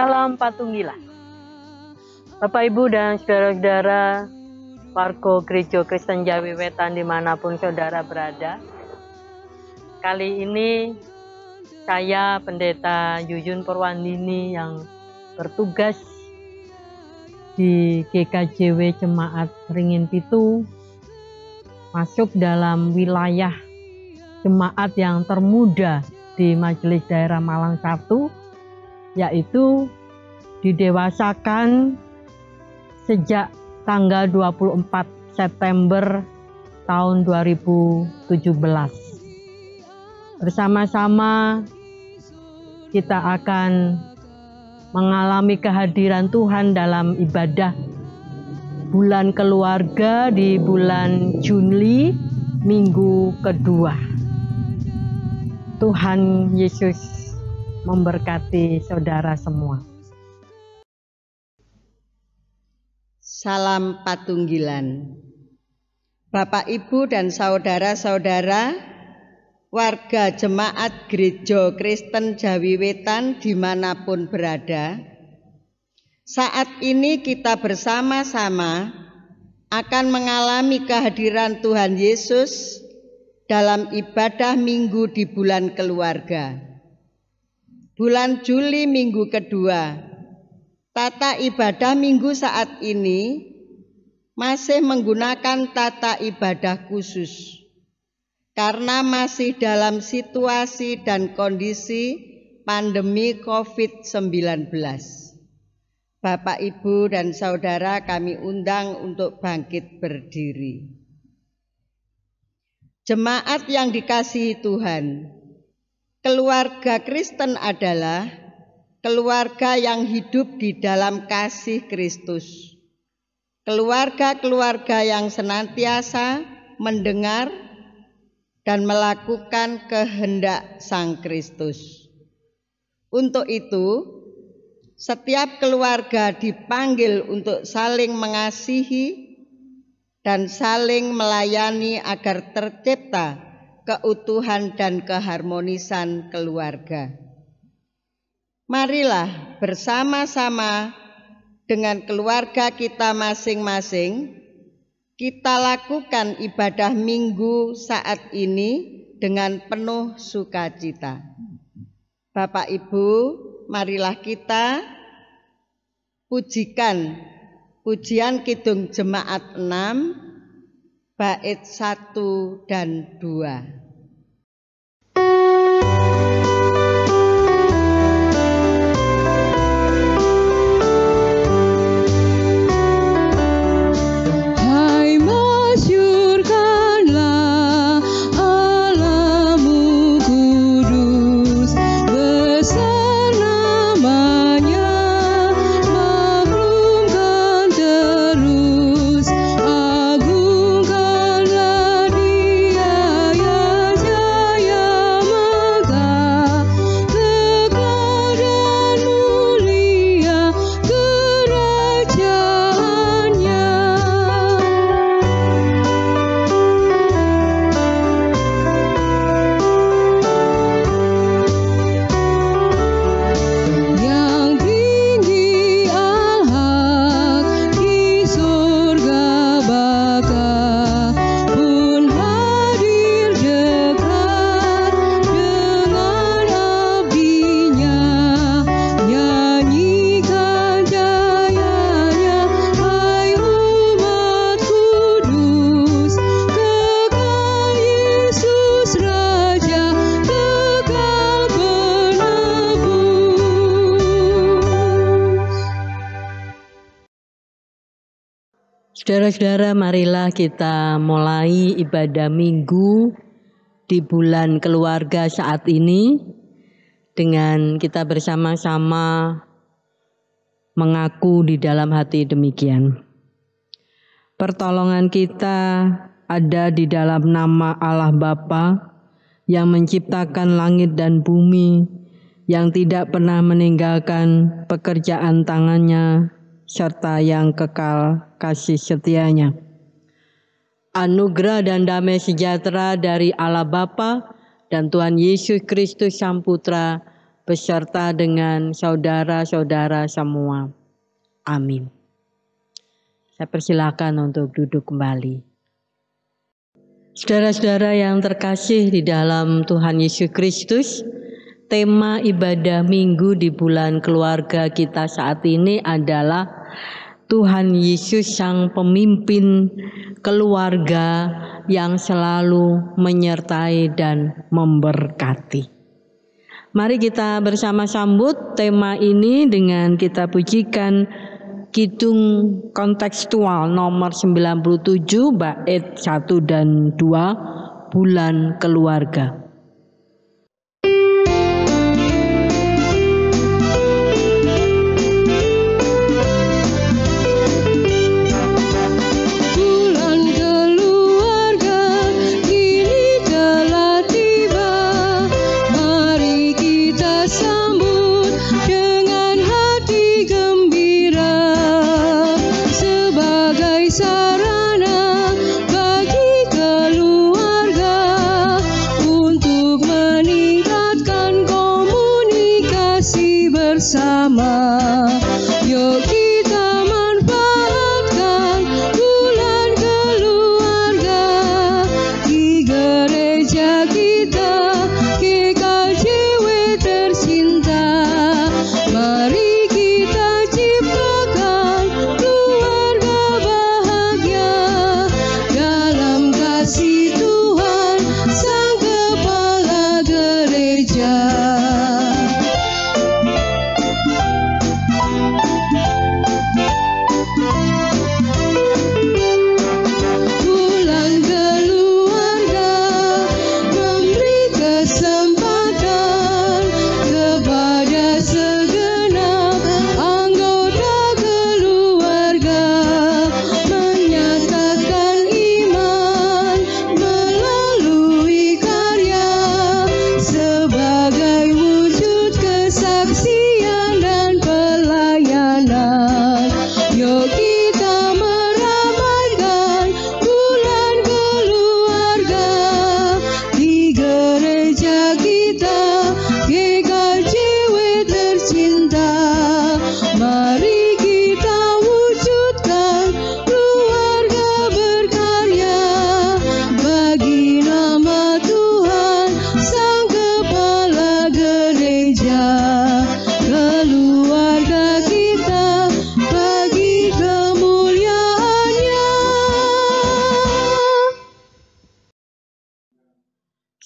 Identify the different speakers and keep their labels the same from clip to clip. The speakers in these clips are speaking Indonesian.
Speaker 1: Salam Patunggilan. Bapak Ibu dan saudara-saudara warga Gereja Kristen Jawi Wetan dimanapun saudara berada. Kali ini saya Pendeta Yuyun Purwandini yang bertugas di GKJW Jemaat Ringin Pitu masuk dalam wilayah jemaat yang termuda di Majelis Daerah Malang 1, yaitu didewasakan sejak tanggal 24 September tahun 2017. Bersama-sama kita akan mengalami kehadiran Tuhan dalam ibadah bulan keluarga di bulan Juli minggu kedua. Tuhan Yesus memberkati saudara semua.
Speaker 2: Salam Patunggilan. Bapak, Ibu, dan saudara-saudara warga jemaat Gereja Kristen Jawi Wetan dimanapun berada, saat ini kita bersama-sama akan mengalami kehadiran Tuhan Yesus dalam ibadah minggu di bulan keluarga. Bulan Juli minggu kedua, tata ibadah minggu saat ini masih menggunakan tata ibadah khusus karena masih dalam situasi dan kondisi pandemi COVID-19. Bapak, Ibu, dan saudara kami undang untuk bangkit berdiri. Jemaat yang dikasihi Tuhan, keluarga Kristen adalah keluarga yang hidup di dalam kasih Kristus. Keluarga-keluarga yang senantiasa mendengar dan melakukan kehendak Sang Kristus. Untuk itu, setiap keluarga dipanggil untuk saling mengasihi dan saling melayani agar tercipta keutuhan dan keharmonisan keluarga. Marilah bersama-sama dengan keluarga kita masing-masing, kita lakukan ibadah minggu saat ini dengan penuh sukacita. Bapak, Ibu, marilah kita pujikan pujian Kidung Jemaat 6, bait 1 dan 2.
Speaker 1: Saudara-saudara, marilah kita mulai ibadah minggu di bulan keluarga saat ini dengan kita bersama-sama mengaku di dalam hati demikian. Pertolongan kita ada di dalam nama Allah Bapa yang menciptakan langit dan bumi, yang tidak pernah meninggalkan pekerjaan tangannya, serta yang kekal kasih setianya. Anugerah dan damai sejahtera dari Allah Bapa dan Tuhan Yesus Kristus Sang Putra beserta dengan saudara-saudara semua. Amin. Saya persilakan untuk duduk kembali. Saudara-saudara yang terkasih di dalam Tuhan Yesus Kristus, tema ibadah minggu di bulan keluarga kita saat ini adalah Tuhan Yesus Sang Pemimpin keluarga yang selalu menyertai dan memberkati. Mari kita bersama sambut tema ini dengan kita pujikan Kidung kontekstual nomor 97 bait 1 dan 2 bulan keluarga.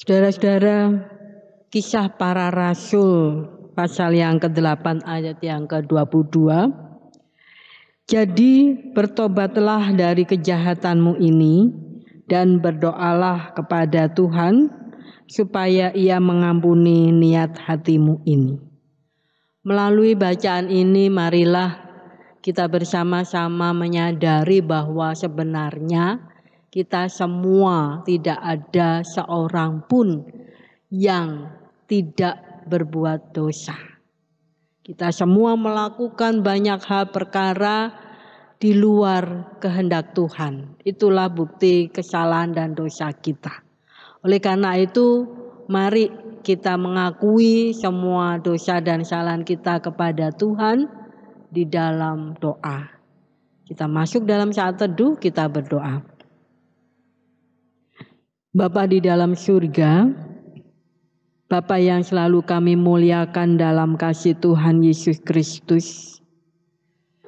Speaker 1: Saudara-saudara, Kisah Para Rasul pasal yang ke-8 ayat yang ke-22. Jadi bertobatlah dari kejahatanmu ini dan berdoalah kepada Tuhan supaya Ia mengampuni niat hatimu ini. Melalui bacaan ini marilah kita bersama-sama menyadari bahwa sebenarnya kita semua tidak ada seorang pun yang tidak berbuat dosa. Kita semua melakukan banyak hal perkara di luar kehendak Tuhan. Itulah bukti kesalahan dan dosa kita. Oleh karena itu, mari kita mengakui semua dosa dan kesalahan kita kepada Tuhan di dalam doa. Kita masuk dalam saat teduh, kita berdoa. Bapa di dalam surga, Bapa yang selalu kami muliakan dalam kasih Tuhan Yesus Kristus,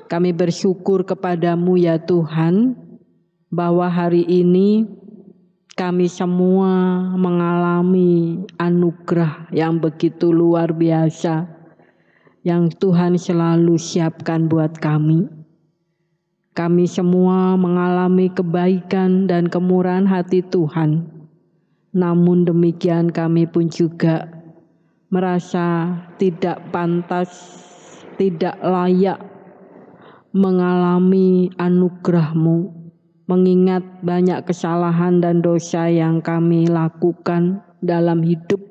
Speaker 1: kami bersyukur kepadamu ya Tuhan, bahwa hari ini kami semua mengalami anugerah yang begitu luar biasa, yang Tuhan selalu siapkan buat kami. Kami semua mengalami kebaikan dan kemurahan hati Tuhan. Namun demikian kami pun juga merasa tidak pantas, tidak layak mengalami anugerah-Mu, mengingat banyak kesalahan dan dosa yang kami lakukan dalam hidup,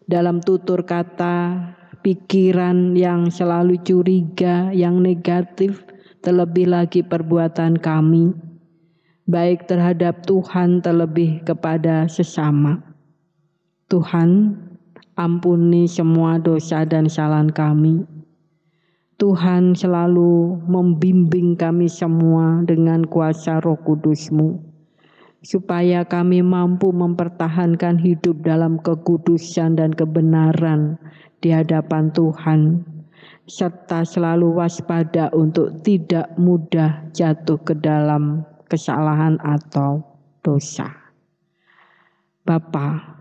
Speaker 1: dalam tutur kata, pikiran yang selalu curiga, yang negatif, terlebih lagi perbuatan kami, baik terhadap Tuhan terlebih kepada sesama. Tuhan, ampuni semua dosa dan kesalahan kami. Tuhan selalu membimbing kami semua dengan kuasa Roh Kudus-Mu, supaya kami mampu mempertahankan hidup dalam kekudusan dan kebenaran di hadapan Tuhan, serta selalu waspada untuk tidak mudah jatuh ke dalam kesalahan atau dosa. Bapa,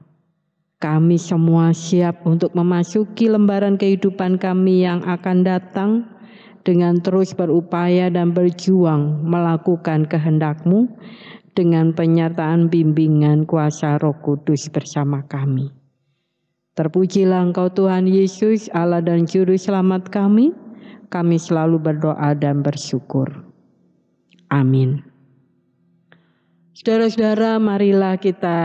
Speaker 1: kami semua siap untuk memasuki lembaran kehidupan kami yang akan datang dengan terus berupaya dan berjuang melakukan kehendak-Mu dengan penyertaan bimbingan kuasa Roh Kudus bersama kami. Terpujilah Engkau Tuhan Yesus, Allah dan Juru Selamat kami. Kami selalu berdoa dan bersyukur. Amin. Saudara-saudara, marilah kita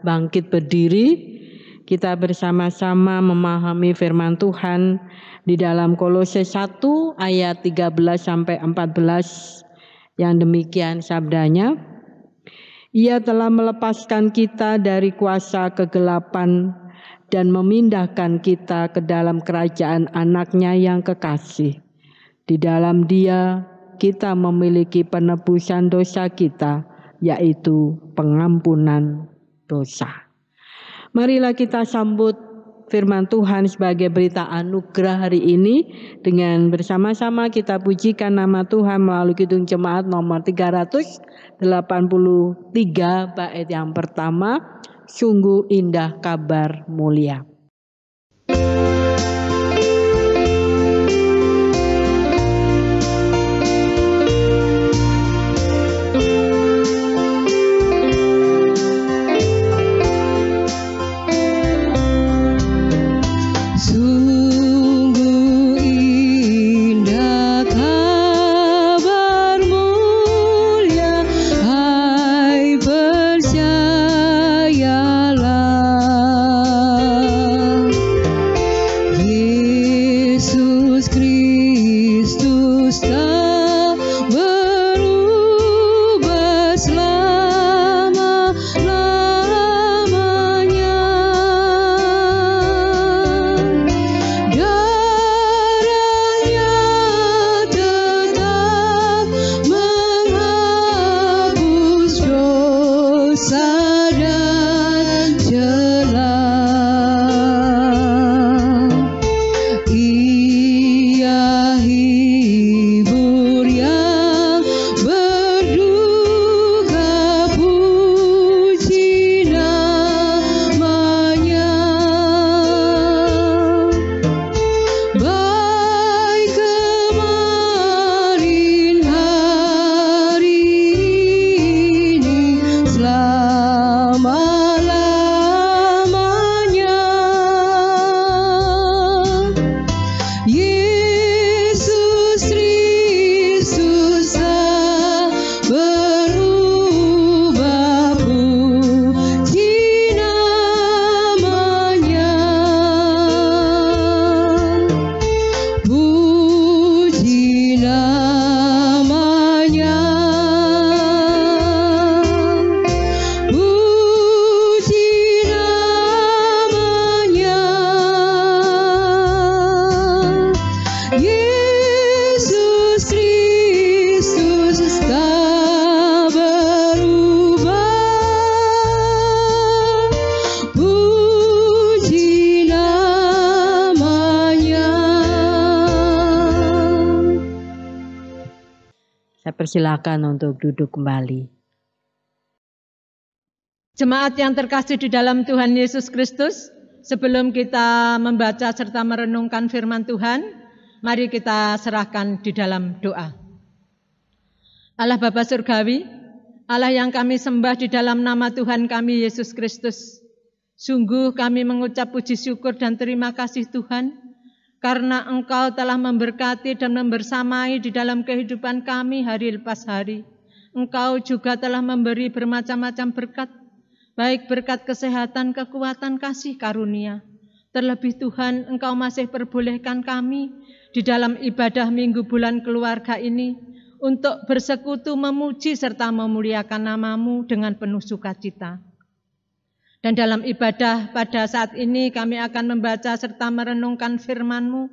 Speaker 1: bangkit berdiri. Kita bersama-sama memahami firman Tuhan di dalam Kolose 1 ayat 13 sampai 14 yang demikian sabdanya. Ia telah melepaskan kita dari kuasa kegelapan dan memindahkan kita ke dalam kerajaan anaknya yang kekasih. Di dalam Dia kita memiliki penebusan dosa kita, yaitu pengampunan dosa. Marilah kita sambut firman Tuhan sebagai berita anugerah hari ini dengan bersama-sama kita pujikan nama Tuhan melalui Kidung Jemaat nomor 383 bait yang pertama, sungguh indah kabar mulia. Persilakan untuk duduk kembali.
Speaker 3: Jemaat yang terkasih di dalam Tuhan Yesus Kristus, sebelum kita membaca serta merenungkan firman Tuhan, mari kita serahkan di dalam doa. Allah Bapa Surgawi, Allah yang kami sembah di dalam nama Tuhan kami Yesus Kristus, sungguh kami mengucap puji syukur dan terima kasih Tuhan, karena Engkau telah memberkati dan membersamai di dalam kehidupan kami hari lepas hari. Engkau juga telah memberi bermacam-macam berkat, baik berkat kesehatan, kekuatan, kasih karunia. Terlebih Tuhan, Engkau masih perbolehkan kami di dalam ibadah minggu bulan keluarga ini untuk bersekutu memuji serta memuliakan nama-Mu dengan penuh sukacita. Dan dalam ibadah pada saat ini kami akan membaca serta merenungkan firman-Mu.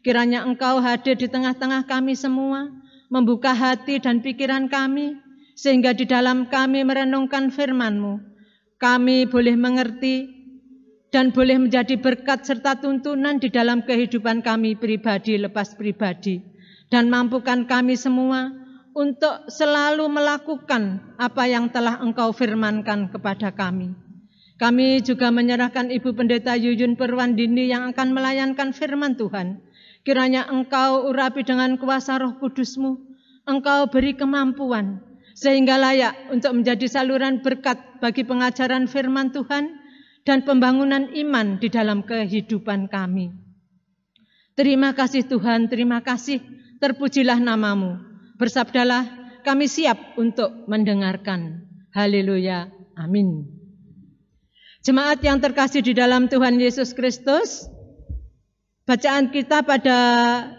Speaker 3: Kiranya Engkau hadir di tengah-tengah kami semua, membuka hati dan pikiran kami, sehingga di dalam kami merenungkan firman-Mu, kami boleh mengerti dan boleh menjadi berkat serta tuntunan di dalam kehidupan kami pribadi lepas pribadi. Dan mampukan kami semua untuk selalu melakukan apa yang telah Engkau firmankan kepada kami. Kami juga menyerahkan Ibu Pendeta Yuyun Purwandini yang akan melayankan firman Tuhan. Kiranya Engkau urapi dengan kuasa Roh Kudus-Mu, Engkau beri kemampuan, sehingga layak untuk menjadi saluran berkat bagi pengajaran firman Tuhan dan pembangunan iman di dalam kehidupan kami. Terima kasih Tuhan, terima kasih, terpujilah nama-Mu. Bersabdalah, kami siap untuk mendengarkan. Haleluya, amin. Jemaat yang terkasih di dalam Tuhan Yesus Kristus, bacaan kita pada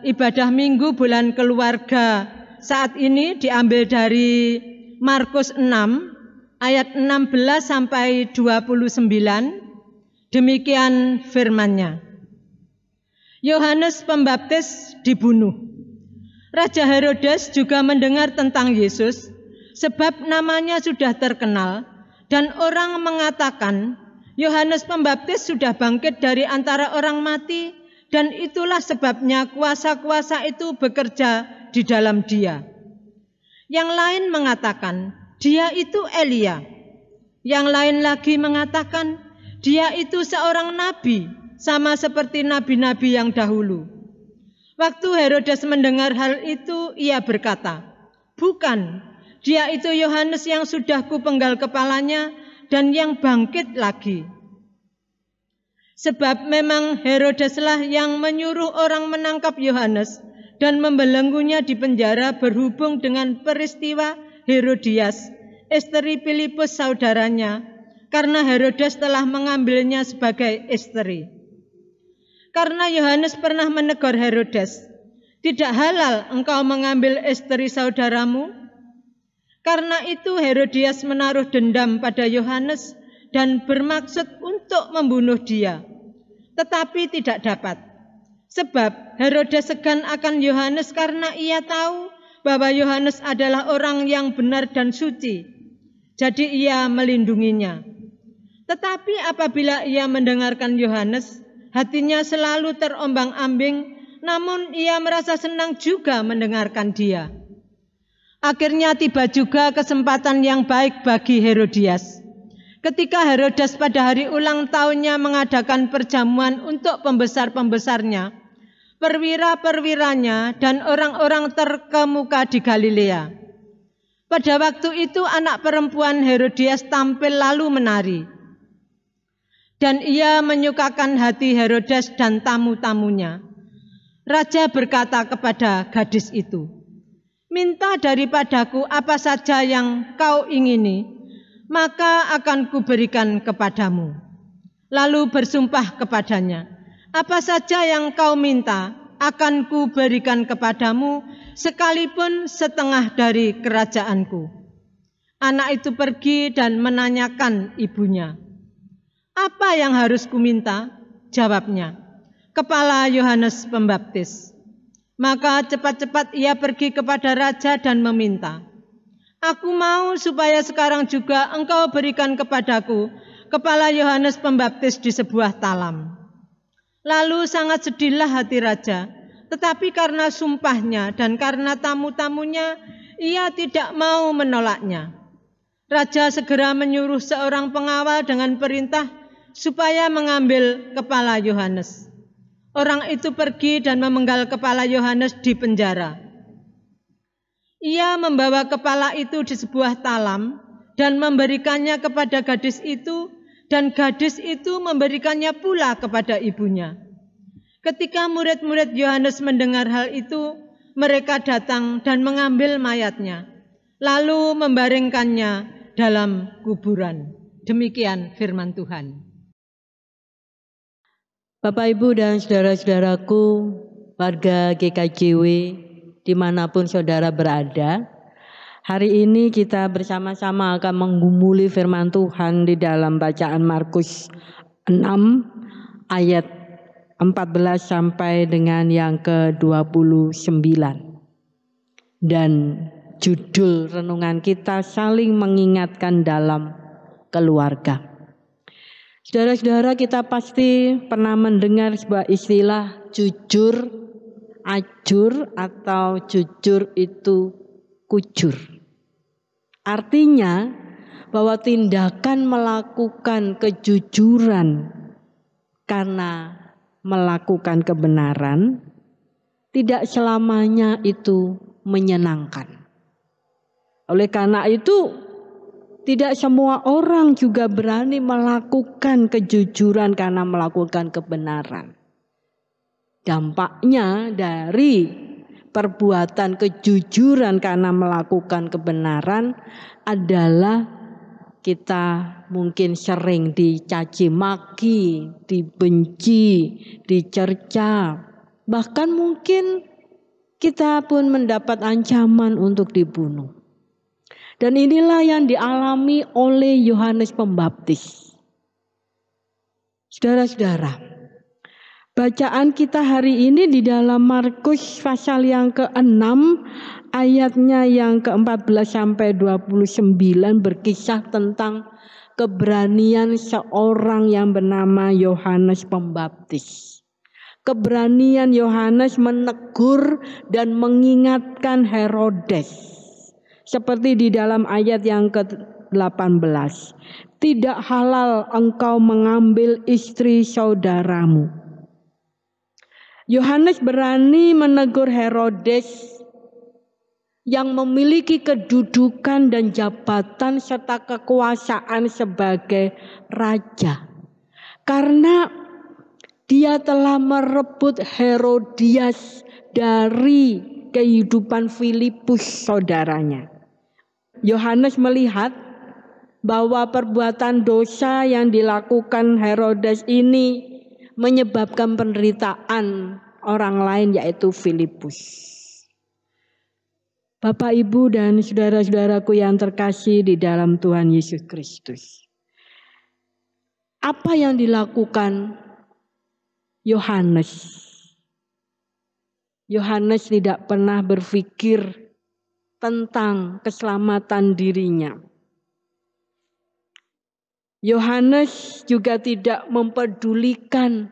Speaker 3: ibadah Minggu bulan keluarga saat ini diambil dari Markus 6 ayat 16 sampai 29. Demikian firman-Nya. Yohanes Pembaptis dibunuh. Raja Herodes juga mendengar tentang Yesus, sebab namanya sudah terkenal, dan orang mengatakan Yohanes Pembaptis sudah bangkit dari antara orang mati, dan itulah sebabnya kuasa-kuasa itu bekerja di dalam dia. Yang lain mengatakan, dia itu Elia. Yang lain lagi mengatakan, dia itu seorang nabi, sama seperti nabi-nabi yang dahulu. Waktu Herodes mendengar hal itu, ia berkata, bukan, dia itu Yohanes yang sudah kupenggal kepalanya dan yang bangkit lagi. Sebab memang Herodeslah yang menyuruh orang menangkap Yohanes dan membelenggunya di penjara berhubung dengan peristiwa Herodias, istri Filipus saudaranya, karena Herodes telah mengambilnya sebagai istri. Karena Yohanes pernah menegur Herodes, tidak halal engkau mengambil istri saudaramu. Karena itu Herodias menaruh dendam pada Yohanes dan bermaksud untuk membunuh dia, tetapi tidak dapat. Sebab Herodes segan akan Yohanes karena ia tahu bahwa Yohanes adalah orang yang benar dan suci. Jadi ia melindunginya. Tetapi apabila ia mendengarkan Yohanes, hatinya selalu terombang-ambing, namun ia merasa senang juga mendengarkan dia. Akhirnya tiba juga kesempatan yang baik bagi Herodias. Ketika Herodes pada hari ulang tahunnya mengadakan perjamuan untuk pembesar-pembesarnya, perwira-perwiranya, dan orang-orang terkemuka di Galilea. Pada waktu itu anak perempuan Herodias tampil lalu menari. Dan ia menyukakan hati Herodes dan tamu-tamunya. Raja berkata kepada gadis itu, minta daripadaku apa saja yang kau ingini, maka akan kuberikan kepadamu. Lalu bersumpah kepadanya, apa saja yang kau minta akan kuberikan kepadamu, sekalipun setengah dari kerajaanku. Anak itu pergi dan menanyakan ibunya, apa yang harus kuminta? Jawabnya, kepala Yohanes Pembaptis. Maka cepat-cepat ia pergi kepada raja dan meminta, aku mau supaya sekarang juga engkau berikan kepadaku kepala Yohanes Pembaptis di sebuah talam. Lalu sangat sedihlah hati raja, tetapi karena sumpahnya dan karena tamu-tamunya, ia tidak mau menolaknya. Raja segera menyuruh seorang pengawal dengan perintah supaya mengambil kepala Yohanes. Orang itu pergi dan memenggal kepala Yohanes di penjara. Ia membawa kepala itu di sebuah talam dan memberikannya kepada gadis itu, dan gadis itu memberikannya pula kepada ibunya. Ketika murid-murid Yohanes mendengar hal itu, mereka datang dan mengambil mayatnya, lalu membaringkannya dalam kuburan. Demikian firman Tuhan.
Speaker 1: Bapak, Ibu, dan saudara-saudaraku, warga GKJW, dimanapun saudara berada, Hari ini kita bersama-sama akan menggumuli firman Tuhan di dalam bacaan Markus 6 ayat 14 sampai dengan yang ke-29. Dan judul renungan kita saling mengingatkan dalam keluarga. Saudara-saudara, kita pasti pernah mendengar sebuah istilah jujur, ajur, atau jujur itu kujur. Artinya bahwa tindakan melakukan kejujuran karena melakukan kebenaran tidak selamanya itu menyenangkan. Oleh karena itu tidak semua orang juga berani melakukan kejujuran karena melakukan kebenaran. Dampaknya dari perbuatan kejujuran karena melakukan kebenaran adalah kita mungkin sering dicaci maki, dibenci, dicerca, bahkan mungkin kita pun mendapat ancaman untuk dibunuh. Dan inilah yang dialami oleh Yohanes Pembaptis. Saudara-saudara, bacaan kita hari ini di dalam Markus pasal yang ke-6 ayatnya yang ke-14 sampai 29 berkisah tentang keberanian seorang yang bernama Yohanes Pembaptis. Keberanian Yohanes menegur dan mengingatkan Herodes. Seperti di dalam ayat yang ke-18. Tidak halal engkau mengambil istri saudaramu. Yohanes berani menegur Herodes yang memiliki kedudukan dan jabatan serta kekuasaan sebagai raja. Karena dia telah merebut Herodias dari kehidupan Filipus saudaranya. Yohanes melihat bahwa perbuatan dosa yang dilakukan Herodes ini menyebabkan penderitaan orang lain yaitu Filipus. Bapak, Ibu, dan saudara-saudaraku yang terkasih di dalam Tuhan Yesus Kristus. Apa yang dilakukan Yohanes? Yohanes tidak pernah berpikir tentang keselamatan dirinya. Yohanes juga tidak mempedulikan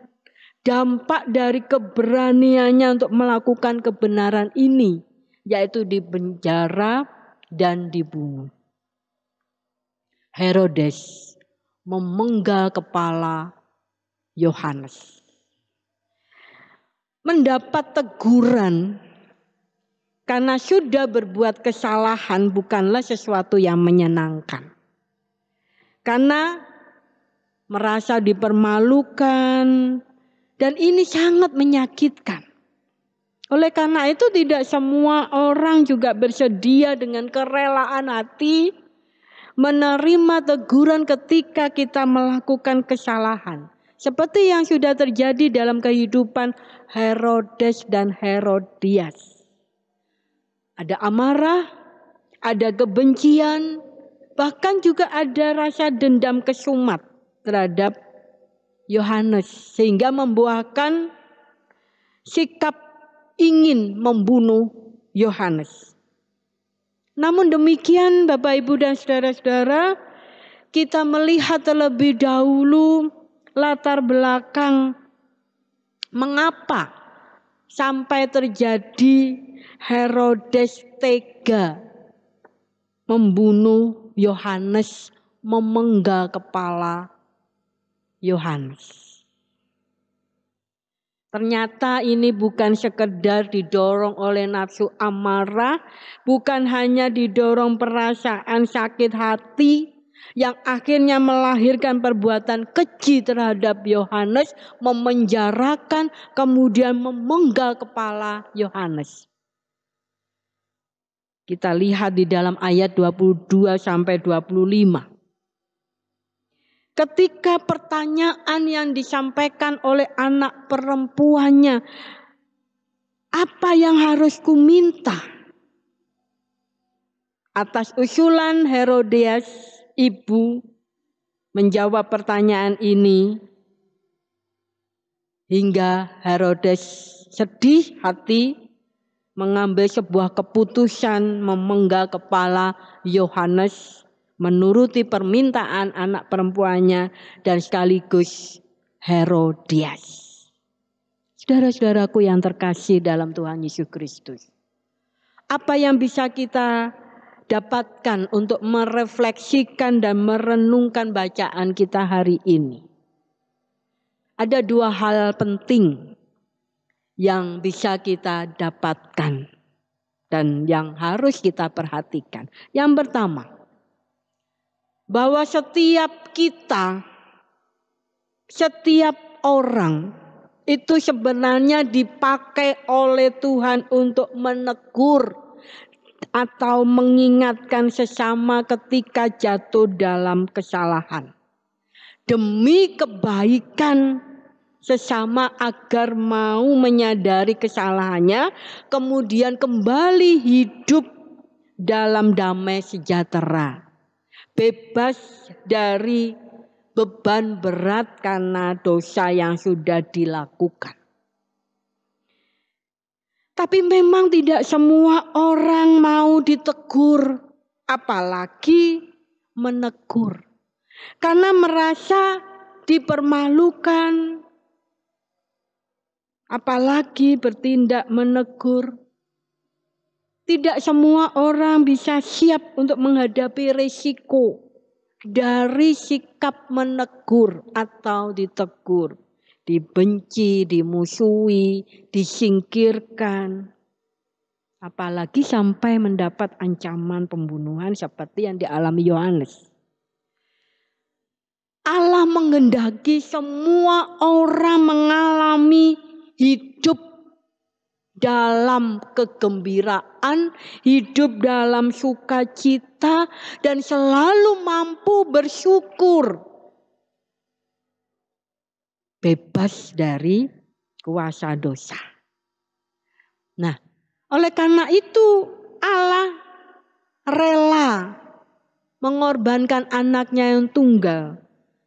Speaker 1: dampak dari keberaniannya untuk melakukan kebenaran ini, yaitu dipenjara dan dibunuh. Herodes memenggal kepala Yohanes. Mendapat teguran karena sudah berbuat kesalahan bukanlah sesuatu yang menyenangkan. Karena merasa dipermalukan dan ini sangat menyakitkan. Oleh karena itu tidak semua orang juga bersedia dengan kerelaan hati menerima teguran ketika kita melakukan kesalahan. Seperti yang sudah terjadi dalam kehidupan Herodes dan Herodias. Ada amarah, ada kebencian, bahkan juga ada rasa dendam kesumat terhadap Yohanes. Sehingga membuahkan sikap ingin membunuh Yohanes. Namun demikian Bapak, Ibu, dan saudara-saudara, kita melihat terlebih dahulu latar belakang mengapa sampai terjadi Herodes tega membunuh Yohanes, memenggal kepala Yohanes. Ternyata ini bukan sekedar didorong oleh nafsu amarah, bukan hanya didorong perasaan sakit hati yang akhirnya melahirkan perbuatan keji terhadap Yohanes, memenjarakan, kemudian memenggal kepala Yohanes. Kita lihat di dalam ayat 22 sampai 25. Ketika pertanyaan yang disampaikan oleh anak perempuannya, apa yang harus ku minta? Atas usulan Herodias, ibu menjawab pertanyaan ini hingga Herodes sedih hati mengambil sebuah keputusan memenggal kepala Yohanes menuruti permintaan anak perempuannya dan sekaligus Herodias. Saudara-saudaraku yang terkasih dalam Tuhan Yesus Kristus, apa yang bisa kita dapatkan untuk merefleksikan dan merenungkan bacaan kita hari ini? Ada dua hal penting yang bisa kita dapatkan dan yang harus kita perhatikan. Yang pertama, bahwa setiap kita, setiap orang itu sebenarnya dipakai oleh Tuhan untuk menegur atau mengingatkan sesama ketika jatuh dalam kesalahan. Demi kebaikan sesama agar mau menyadari kesalahannya, kemudian kembali hidup dalam damai sejahtera. Bebas dari beban berat karena dosa yang sudah dilakukan. Tapi memang tidak semua orang mau ditegur, apalagi menegur. Karena merasa dipermalukan, apalagi bertindak menegur. Tidak semua orang bisa siap untuk menghadapi risiko dari sikap menegur atau ditegur. Dibenci, dimusuhi, disingkirkan. Apalagi sampai mendapat ancaman pembunuhan seperti yang dialami Yohanes. Allah menghendaki semua orang mengalami hidup dalam kegembiraan, hidup dalam sukacita, dan selalu mampu bersyukur. Bebas dari kuasa dosa. Nah, oleh karena itu Allah rela mengorbankan anaknya yang tunggal.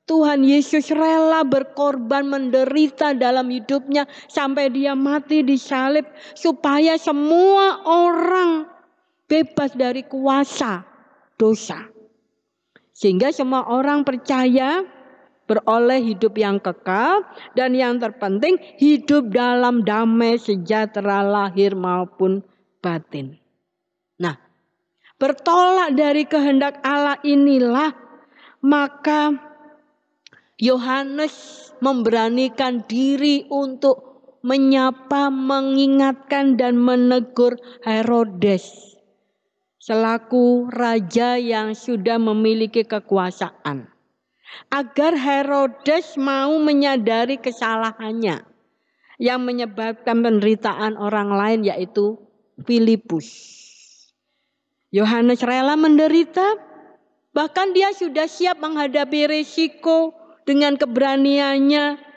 Speaker 1: Tuhan Yesus rela berkorban menderita dalam hidupnya sampai dia mati disalib supaya semua orang bebas dari kuasa dosa. Sehingga semua orang percaya beroleh hidup yang kekal dan yang terpenting hidup dalam damai sejahtera lahir maupun batin. Nah, bertolak dari kehendak Allah inilah maka Yohanes memberanikan diri untuk menyapa, mengingatkan dan menegur Herodes selaku raja yang sudah memiliki kekuasaan. Agar Herodes mau menyadari kesalahannya yang menyebabkan penderitaan orang lain yaitu Filipus. Yohanes rela menderita, bahkan dia sudah siap menghadapi risiko dengan keberaniannya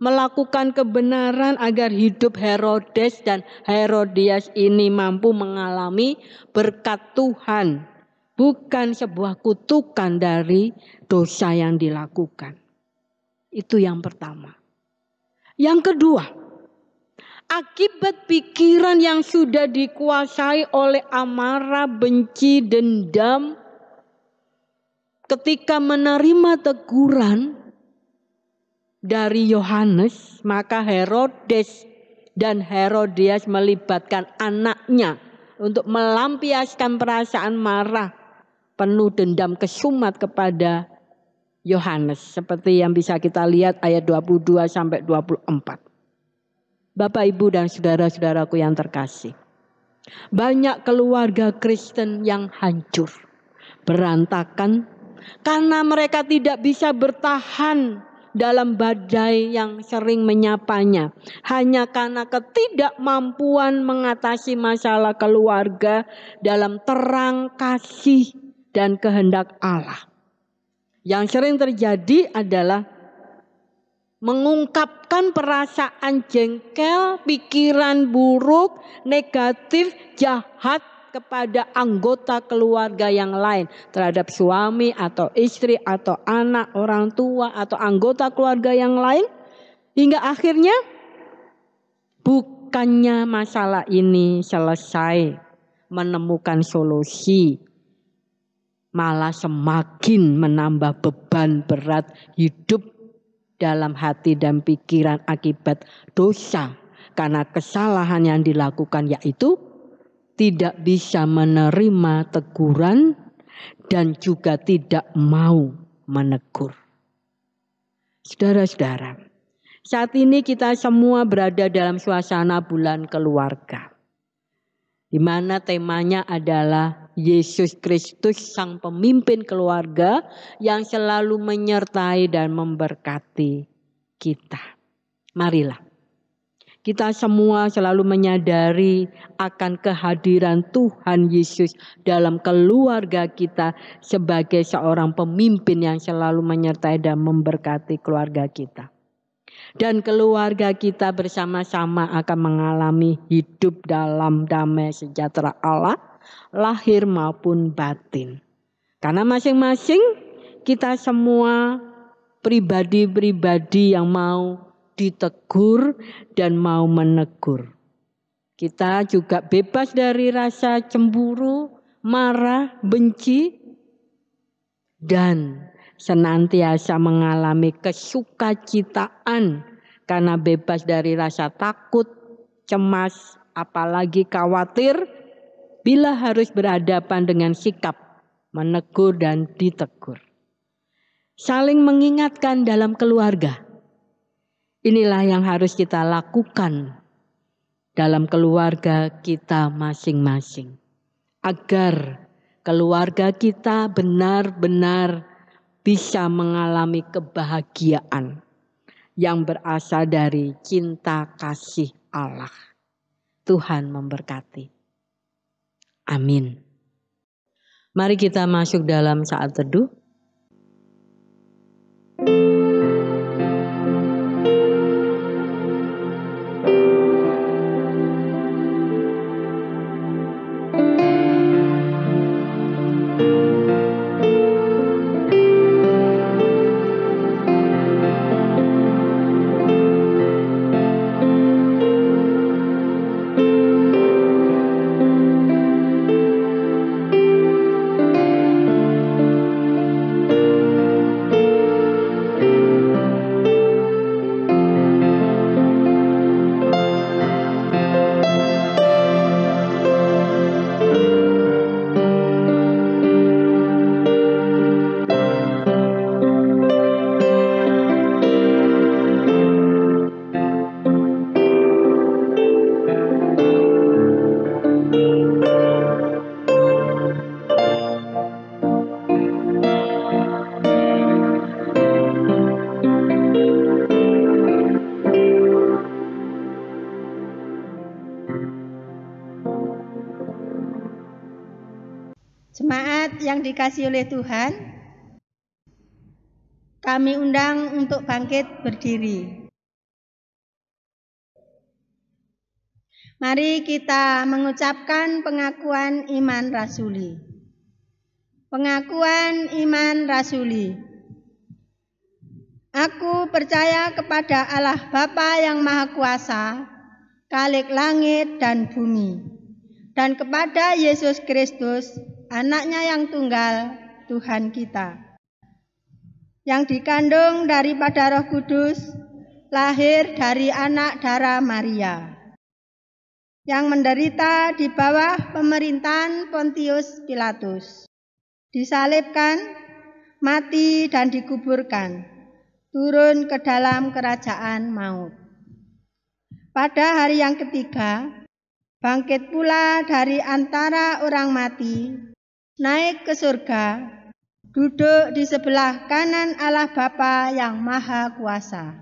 Speaker 1: melakukan kebenaran agar hidup Herodes dan Herodias ini mampu mengalami berkat Tuhan. Bukan sebuah kutukan dari dosa yang dilakukan. Itu yang pertama. Yang kedua, akibat pikiran yang sudah dikuasai oleh amarah, benci, dendam, ketika menerima teguran dari Yohanes, maka Herodes dan Herodias melibatkan anaknya untuk melampiaskan perasaan marah penuh dendam kesumat kepada Yohanes. Seperti yang bisa kita lihat ayat 22 sampai 24. Bapak, Ibu, dan saudara-saudaraku yang terkasih. Banyak keluarga Kristen yang hancur, berantakan, karena mereka tidak bisa bertahan dalam badai yang sering menyapanya. Hanya karena ketidakmampuan mengatasi masalah keluarga dalam terang kasih dan kehendak Allah. Yang sering terjadi adalah mengungkapkan perasaan jengkel, pikiran buruk, negatif, jahat kepada anggota keluarga yang lain, terhadap suami atau istri atau anak, orang tua atau anggota keluarga yang lain, hingga akhirnya bukannya masalah ini selesai menemukan solusi, malah semakin menambah beban berat hidup dalam hati dan pikiran akibat dosa. Karena kesalahan yang dilakukan yaitu tidak bisa menerima teguran dan juga tidak mau menegur. Saudara-saudara, saat ini kita semua berada dalam suasana bulan keluarga, di mana temanya adalah Yesus Kristus sang pemimpin keluarga yang selalu menyertai dan memberkati kita. Marilah kita semua selalu menyadari akan kehadiran Tuhan Yesus dalam keluarga kita sebagai seorang pemimpin yang selalu menyertai dan memberkati keluarga kita. Dan keluarga kita bersama-sama akan mengalami hidup dalam damai sejahtera Allah, lahir maupun batin. Karena masing-masing kita semua pribadi-pribadi yang mau ditegur dan mau menegur. Kita juga bebas dari rasa cemburu, marah, benci, dan senantiasa mengalami kesukacitaan karena bebas dari rasa takut, cemas, apalagi khawatir bila harus berhadapan dengan sikap menegur dan ditegur. Saling mengingatkan dalam keluarga. Inilah yang harus kita lakukan dalam keluarga kita masing-masing. Agar keluarga kita benar-benar bisa mengalami kebahagiaan yang berasal dari cinta kasih Allah. Tuhan memberkati. Amin. Mari kita masuk dalam saat teduh.
Speaker 4: Jemaat yang dikasihi oleh Tuhan, kami undang untuk bangkit berdiri. Mari kita mengucapkan pengakuan iman rasuli. Pengakuan iman rasuli. Aku percaya kepada Allah Bapa yang Maha Kuasa, Khalik langit dan bumi, dan kepada Yesus Kristus, Anaknya yang tunggal, Tuhan kita, yang dikandung daripada Roh Kudus, lahir dari anak darah Maria, yang menderita di bawah pemerintahan Pontius Pilatus, disalibkan, mati dan dikuburkan, turun ke dalam kerajaan maut. Pada hari yang ketiga, bangkit pula dari antara orang mati, naik ke surga, duduk di sebelah kanan Allah Bapa yang Maha Kuasa,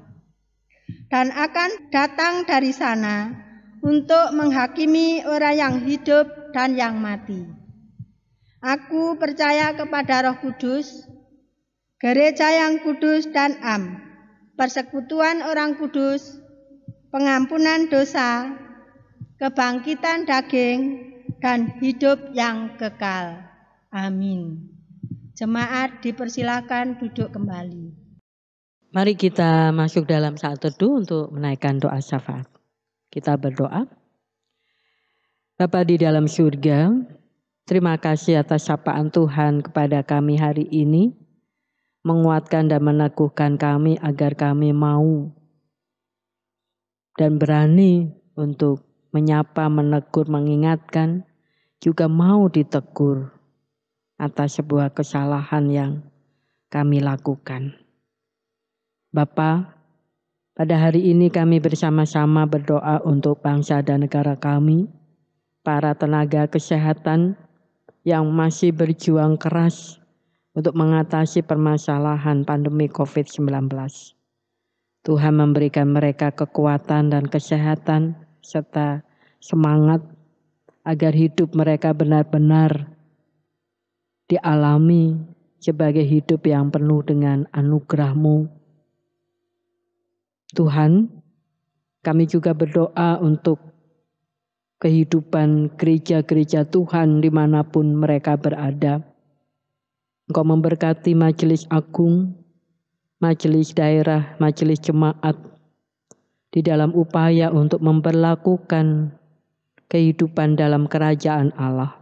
Speaker 4: dan akan datang dari sana untuk menghakimi orang yang hidup dan yang mati. Aku percaya kepada Roh Kudus, gereja yang kudus dan am, persekutuan orang kudus, pengampunan dosa, kebangkitan daging, dan hidup yang kekal. Amin. Jemaat dipersilakan duduk kembali.
Speaker 1: Mari kita masuk dalam saat teduh untuk menaikkan doa syafaat. Kita berdoa. Bapa di dalam surga, terima kasih atas sapaan Tuhan kepada kami hari ini, menguatkan dan meneguhkan kami agar kami mau dan berani untuk menyapa, menegur, mengingatkan, juga mau ditegur atas sebuah kesalahan yang kami lakukan. Bapa, pada hari ini kami bersama-sama berdoa untuk bangsa dan negara kami, para tenaga kesehatan yang masih berjuang keras untuk mengatasi permasalahan pandemi COVID-19. Tuhan memberikan mereka kekuatan dan kesehatan serta semangat agar hidup mereka benar-benar dialami sebagai hidup yang penuh dengan anugerah-Mu. Tuhan, kami juga berdoa untuk kehidupan gereja-gereja Tuhan dimanapun mereka berada. Engkau memberkati majelis agung, majelis daerah, majelis jemaat di dalam upaya untuk memperlakukan kehidupan dalam kerajaan Allah.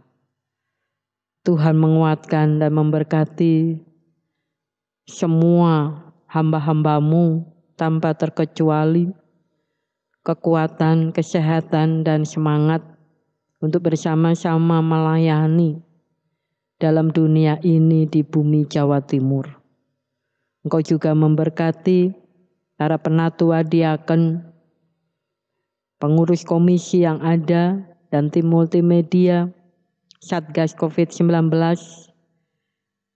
Speaker 1: Tuhan menguatkan dan memberkati semua hamba-hamba-Mu tanpa terkecuali, kekuatan, kesehatan, dan semangat untuk bersama-sama melayani dalam dunia ini di bumi Jawa Timur. Engkau juga memberkati para penatua diaken, pengurus komisi yang ada, dan tim multimedia, Satgas COVID-19,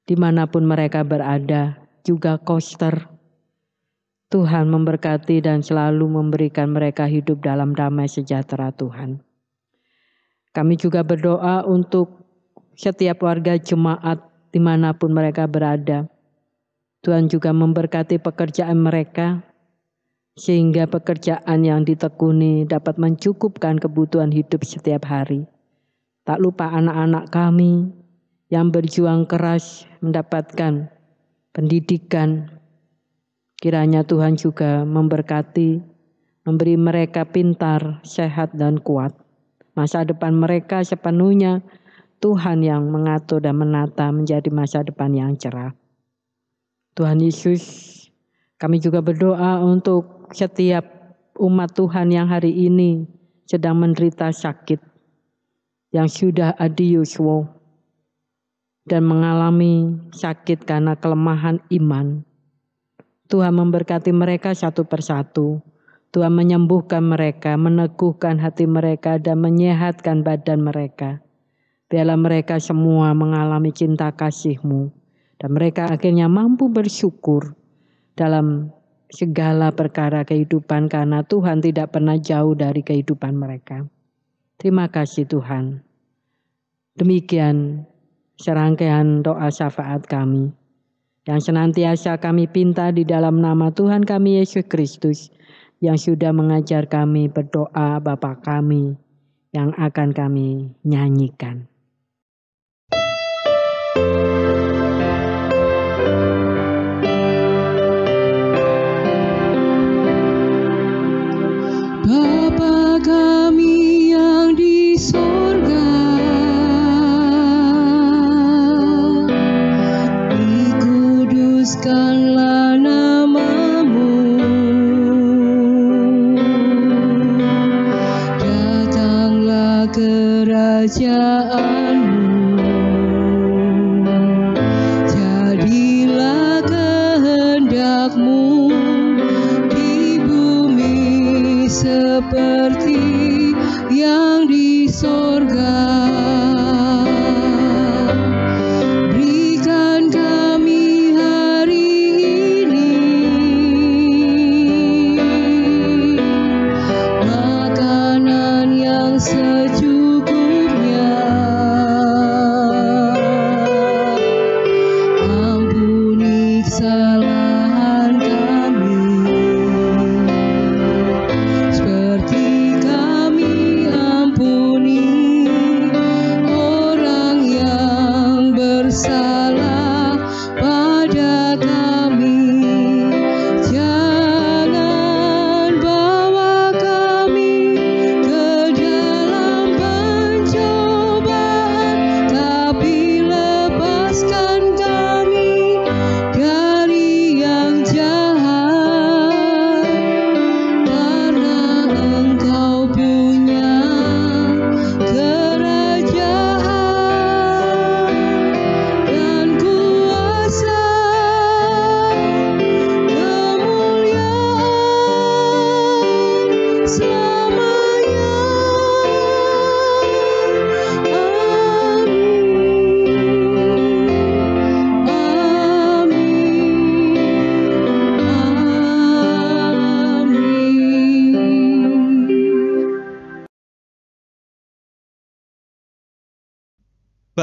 Speaker 1: dimanapun mereka berada, juga koster. Tuhan memberkati dan selalu memberikan mereka hidup dalam damai sejahtera Tuhan. Kami juga berdoa untuk setiap warga jemaat dimanapun mereka berada. Tuhan juga memberkati pekerjaan mereka, sehingga pekerjaan yang ditekuni dapat mencukupkan kebutuhan hidup setiap hari. Tak lupa anak-anak kami yang berjuang keras mendapatkan pendidikan. Kiranya Tuhan juga memberkati, memberi mereka pintar, sehat, dan kuat. Masa depan mereka sepenuhnya Tuhan yang mengatur dan menata menjadi masa depan yang cerah. Tuhan Yesus, kami juga berdoa untuk setiap umat Tuhan yang hari ini sedang menderita sakit, yang sudah adiuswo dan mengalami sakit karena kelemahan iman. Tuhan memberkati mereka satu persatu. Tuhan menyembuhkan mereka, meneguhkan hati mereka, dan menyehatkan badan mereka. Biarlah mereka semua mengalami cinta kasih-Mu, dan mereka akhirnya mampu bersyukur dalam segala perkara kehidupan, karena Tuhan tidak pernah jauh dari kehidupan mereka. Terima kasih Tuhan. Demikian serangkaian doa syafaat kami, yang senantiasa kami pinta di dalam nama Tuhan kami Yesus Kristus, yang sudah mengajar kami berdoa Bapa kami, yang akan kami nyanyikan.
Speaker 5: Bapa kami yang di sorga, dikuduskanlah nama-Mu, datanglah kerajaan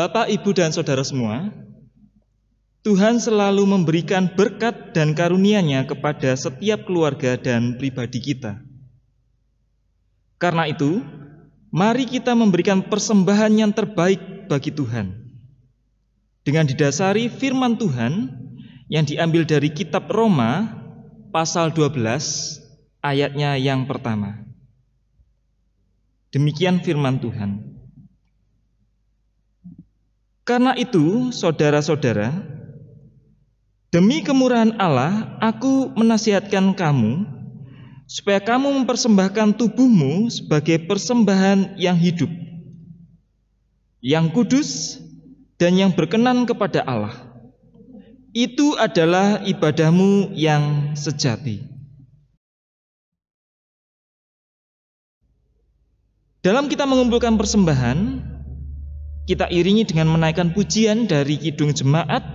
Speaker 6: Bapak, Ibu, dan saudara semua, Tuhan selalu memberikan berkat dan karunia-Nya kepada setiap keluarga dan pribadi kita. Karena itu, mari kita memberikan persembahan yang terbaik bagi Tuhan, dengan didasari firman Tuhan yang diambil dari kitab Roma pasal 12 ayatnya yang pertama. Demikian firman Tuhan. Karena itu, saudara-saudara, demi kemurahan Allah, aku menasihatkan kamu supaya kamu mempersembahkan tubuhmu sebagai persembahan yang hidup, yang kudus, dan yang berkenan kepada Allah. Itu adalah ibadahmu yang sejati. Dalam kita mengumpulkan persembahan, kita iringi dengan menaikkan pujian dari Kidung Jemaat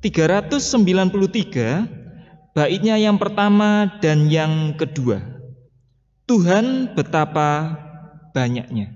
Speaker 6: 393, baitnya yang pertama dan yang kedua. Tuhan betapa banyaknya.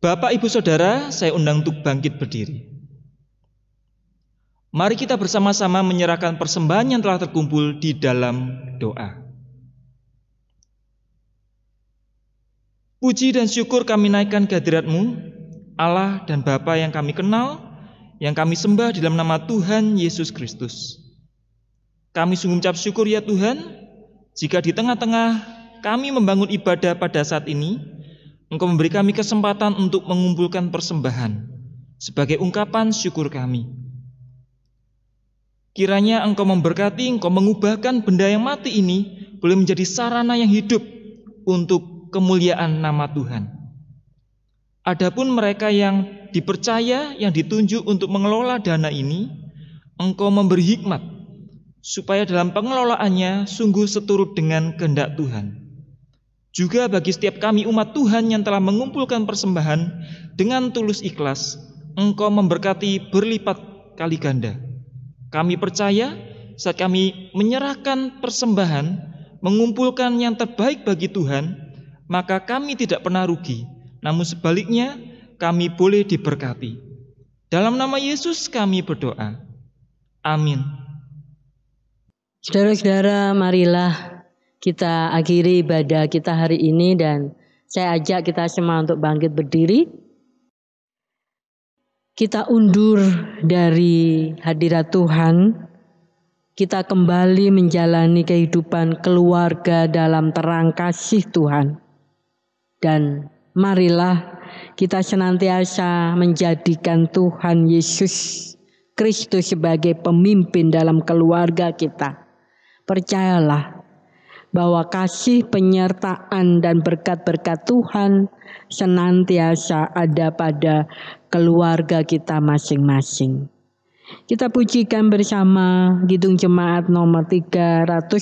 Speaker 6: Bapak, Ibu, Saudara, saya undang untuk bangkit berdiri. Mari kita bersama-sama menyerahkan persembahan yang telah terkumpul di dalam doa. Puji dan syukur kami naikkan ke hadirat-Mu, Allah dan Bapa yang kami kenal, yang kami sembah di dalam nama Tuhan Yesus Kristus. Kami sungguh mengucap syukur ya Tuhan, jika di tengah-tengah kami membangun ibadah pada saat ini, Engkau memberi kami kesempatan untuk mengumpulkan persembahan sebagai ungkapan syukur kami. Kiranya Engkau memberkati, Engkau mengubahkan benda yang mati ini boleh menjadi sarana yang hidup untuk kemuliaan nama Tuhan. Adapun mereka yang dipercaya, yang ditunjuk untuk mengelola dana ini, Engkau memberi hikmat supaya dalam pengelolaannya sungguh seturut dengan kehendak Tuhan. Juga bagi setiap kami umat Tuhan yang telah mengumpulkan persembahan dengan tulus ikhlas, Engkau memberkati berlipat kali ganda. Kami percaya saat kami menyerahkan persembahan, mengumpulkan yang terbaik bagi Tuhan, maka kami tidak pernah rugi. Namun sebaliknya, kami boleh diberkati. Dalam nama Yesus kami berdoa. Amin.
Speaker 1: Saudara-saudara, marilah kita akhiri ibadah kita hari ini dan saya ajak kita semua untuk bangkit berdiri. Kita undur dari hadirat Tuhan. Kita kembali menjalani kehidupan keluarga dalam terang kasih Tuhan. Dan marilah kita senantiasa menjadikan Tuhan Yesus Kristus sebagai pemimpin dalam keluarga kita. Percayalah bahwa kasih, penyertaan, dan berkat-berkat Tuhan senantiasa ada pada keluarga kita masing-masing. Kita pujikan bersama Kidung Jemaat nomor 370,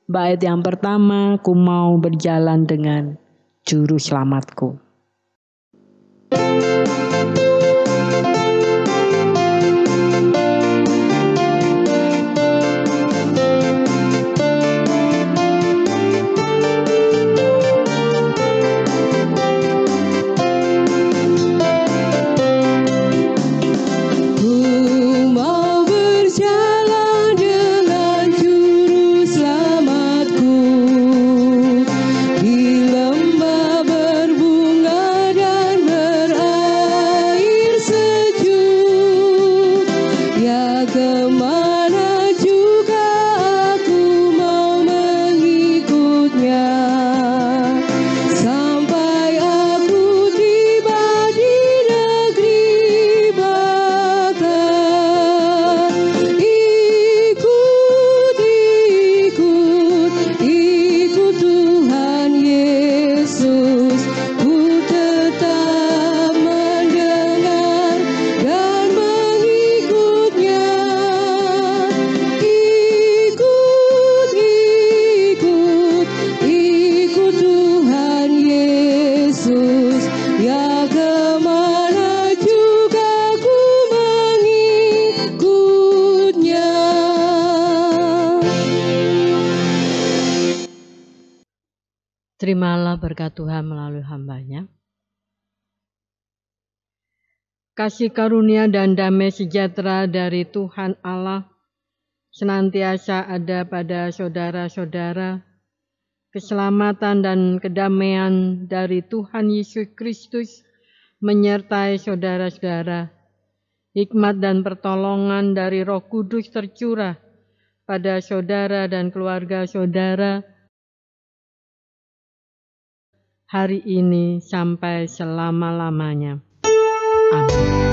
Speaker 1: bait yang pertama, Ku mau berjalan dengan Juru Selamatku. Terimalah berkat Tuhan melalui hamba-Nya. Kasih karunia dan damai sejahtera dari Tuhan Allah senantiasa ada pada saudara-saudara. Keselamatan dan kedamaian dari Tuhan Yesus Kristus menyertai saudara-saudara. Hikmat dan pertolongan dari Roh Kudus tercurah pada saudara dan keluarga saudara hari ini sampai selama-lamanya. Amin.